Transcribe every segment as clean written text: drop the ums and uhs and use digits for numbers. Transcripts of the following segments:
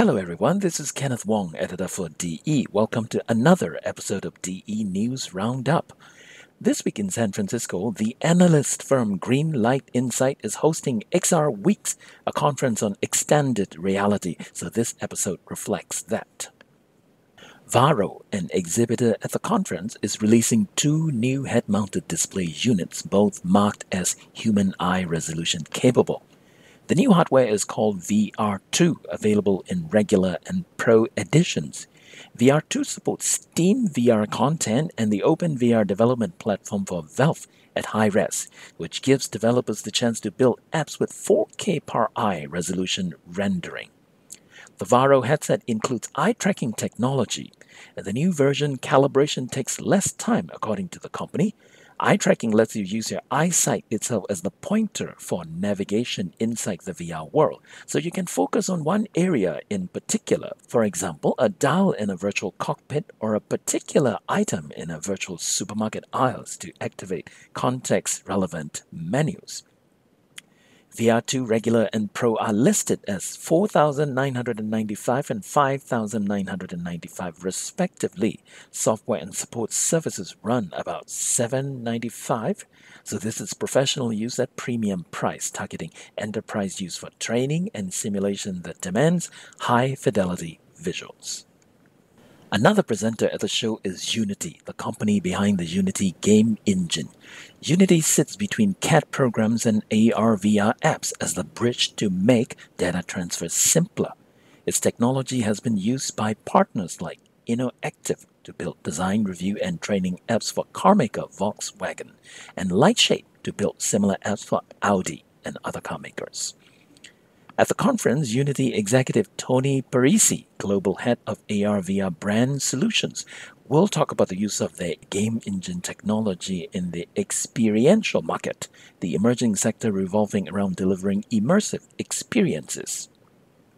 Hello everyone, this is Kenneth Wong, editor for DE. Welcome to another episode of DE News Roundup. This week in San Francisco, the analyst firm Greenlight Insights is hosting XR Weeks, a conference on extended reality, so this episode reflects that. Varjo, an exhibitor at the conference, is releasing two new head-mounted display units, both marked as human eye resolution capable. The new hardware is called VR-2, available in regular and Pro editions. VR-2 supports Steam VR content and the OpenVR development platform for Valve at high res, which gives developers the chance to build apps with 4K per eye resolution rendering. The Varjo headset includes eye tracking technology, and the new version calibration takes less time, according to the company. Eye tracking lets you use your eyesight itself as the pointer for navigation inside the VR world, so you can focus on one area in particular, for example, a dial in a virtual cockpit or a particular item in a virtual supermarket aisles to activate context-relevant menus. VR2 Regular and Pro are listed as $4,995 and $5,995 respectively. Software and support services run about $795, so this is professional use at premium price, targeting enterprise use for training and simulation that demands high-fidelity visuals. Another presenter at the show is Unity, the company behind the Unity game engine. Unity sits between CAD programs and AR/VR apps as the bridge to make data transfer simpler. Its technology has been used by partners like InnoActive to build design, review, and training apps for carmaker Volkswagen, and Lightshape to build similar apps for Audi and other car makers. At the conference, Unity executive Tony Parisi, global head of AR/VR brand solutions, will talk about the use of their game engine technology in the experiential market, the emerging sector revolving around delivering immersive experiences.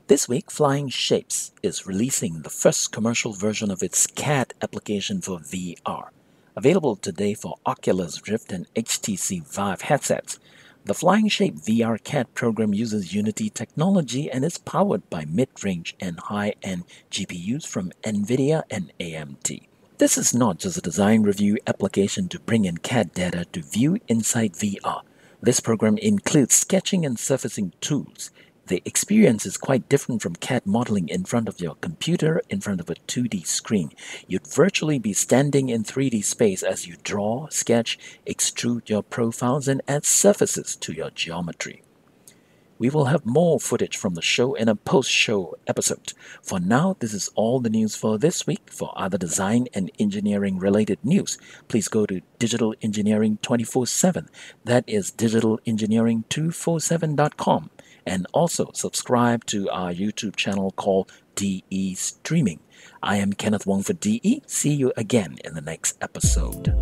This week, Flyingshapes is releasing the first commercial version of its CAD application for VR, available today for Oculus Rift and HTC Vive headsets. The Flyingshapes VR CAD program uses Unity technology and is powered by mid-range and high-end GPUs from NVIDIA and AMD. This is not just a design review application to bring in CAD data to view inside VR. This program includes sketching and surfacing tools. The experience is quite different from CAD modeling in front of your computer in front of a 2D screen. You'd virtually be standing in 3D space as you draw, sketch, extrude your profiles, and add surfaces to your geometry. We will have more footage from the show in a post-show episode. For now, this is all the news for this week. For other design and engineering related news, please go to Digital Engineering 24/7. That is digitalengineering247.com. And also subscribe to our YouTube channel called DE Streaming. I am Kenneth Wong for DE. See you again in the next episode.